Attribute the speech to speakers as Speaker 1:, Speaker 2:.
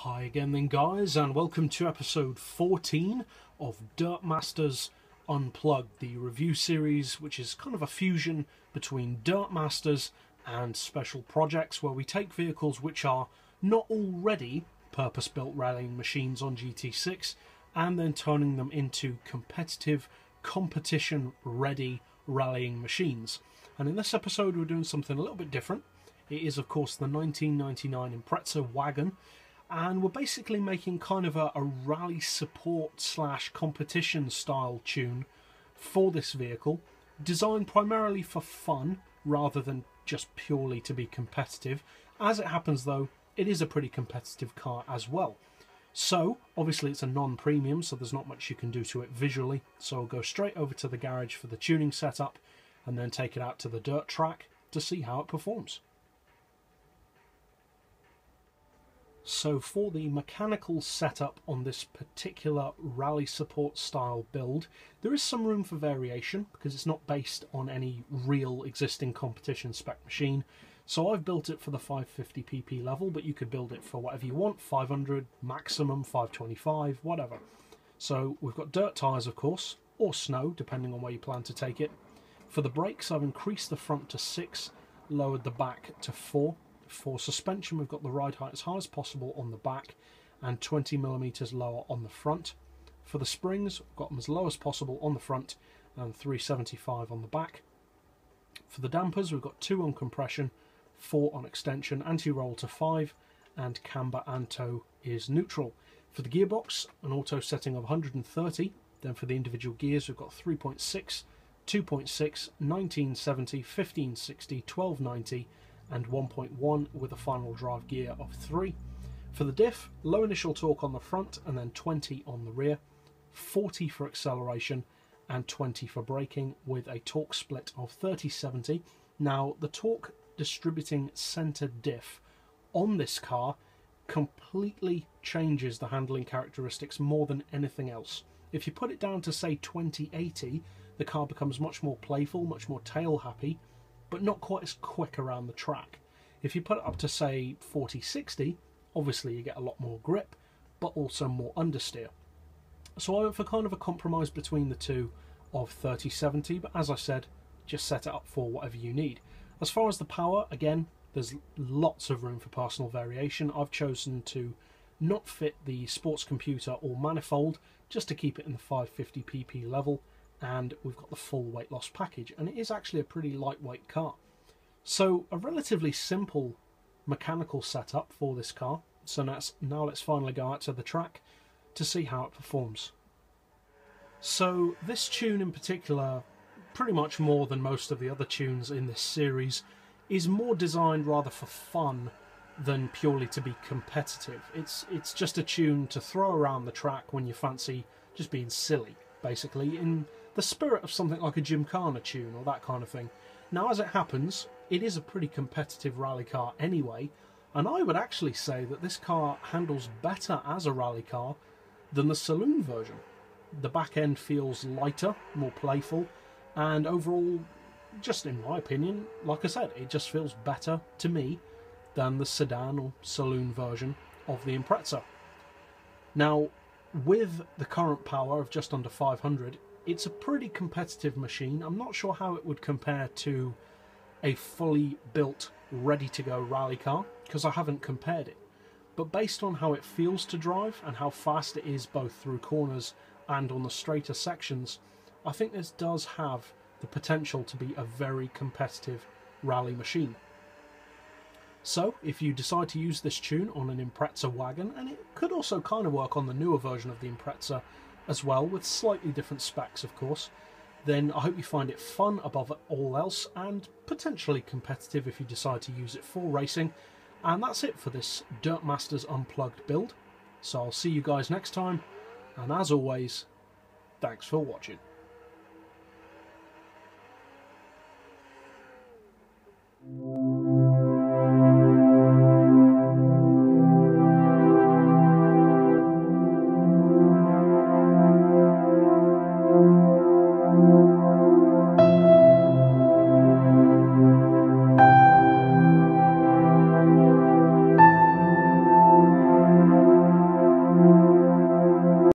Speaker 1: Hi again then guys, and welcome to episode 14 of Dirtmasters Unplugged, the review series which is kind of a fusion between Dirtmasters and special projects where we take vehicles which are not already purpose-built rallying machines on GT6 and then turning them into competitive, competition-ready rallying machines. And in this episode we're doing something a little bit different. It is of course the 1999 Impreza Wagon, and we're basically making kind of a rally support slash competition style tune for this vehicle, designed primarily for fun rather than just purely to be competitive. As it happens though, it is a pretty competitive car as well. So obviously it's a non-premium, so there's not much you can do to it visually, so I'll go straight over to the garage for the tuning setup and then take it out to the dirt track to see how it performs. So for the mechanical setup on this particular rally support style build, there is some room for variation because it's not based on any real existing competition spec machine. So I've built it for the 550 pp level, but you could build it for whatever you want, 500, maximum 525, whatever. So we've got dirt tyres of course, or snow depending on where you plan to take it. For the brakes I've increased the front to 6, lowered the back to 4. For suspension we've got the ride height as high as possible on the back and 20mm lower on the front. For the springs we've got them as low as possible on the front and 375 on the back. For the dampers we've got 2 on compression, 4 on extension, anti-roll to 5, and camber and tow is neutral. For the gearbox an auto setting of 130, then for the individual gears we've got 3.6, 2.6, 1970, 1560, 1290 and 1.1 with a final drive gear of 3. For the diff, low initial torque on the front and then 20 on the rear, 40 for acceleration and 20 for braking with a torque split of 30-70. Now the torque distributing centre diff on this car completely changes the handling characteristics more than anything else. If you put it down to say 20-80, the car becomes much more playful, much more tail happy, but not quite as quick around the track. If you put it up to say 40-60, obviously you get a lot more grip, but also more understeer. So I went for kind of a compromise between the two of 30-70, but as I said, just set it up for whatever you need. As far as the power, again, there's lots of room for personal variation. I've chosen to not fit the sports computer or manifold, just to keep it in the 550 pp level, and we've got the full weight loss package, and it is actually a pretty lightweight car. So a relatively simple mechanical setup for this car. So now let's finally go out to the track to see how it performs. So this tune in particular, pretty much more than most of the other tunes in this series, is more designed rather for fun than purely to be competitive. It's just a tune to throw around the track when you fancy just being silly, basically, in the spirit of something like a Gymkhana tune or that kind of thing. Now as it happens, it is a pretty competitive rally car anyway, and I would actually say that this car handles better as a rally car than the saloon version. The back end feels lighter, more playful, and overall, just in my opinion, like I said, it just feels better to me than the sedan or saloon version of the Impreza. Now, with the current power of just under 500, it's a pretty competitive machine. I'm not sure how it would compare to a fully built, ready-to-go rally car, because I haven't compared it. But based on how it feels to drive and how fast it is both through corners and on the straighter sections, I think this does have the potential to be a very competitive rally machine. So if you decide to use this tune on an Impreza Wagon, and it could also kind of work on the newer version of the Impreza as well, with slightly different specs of course, then I hope you find it fun above all else and potentially competitive if you decide to use it for racing. And that's it for this Dirtmasters Unplugged build. So I'll see you guys next time, and as always, thanks for watching.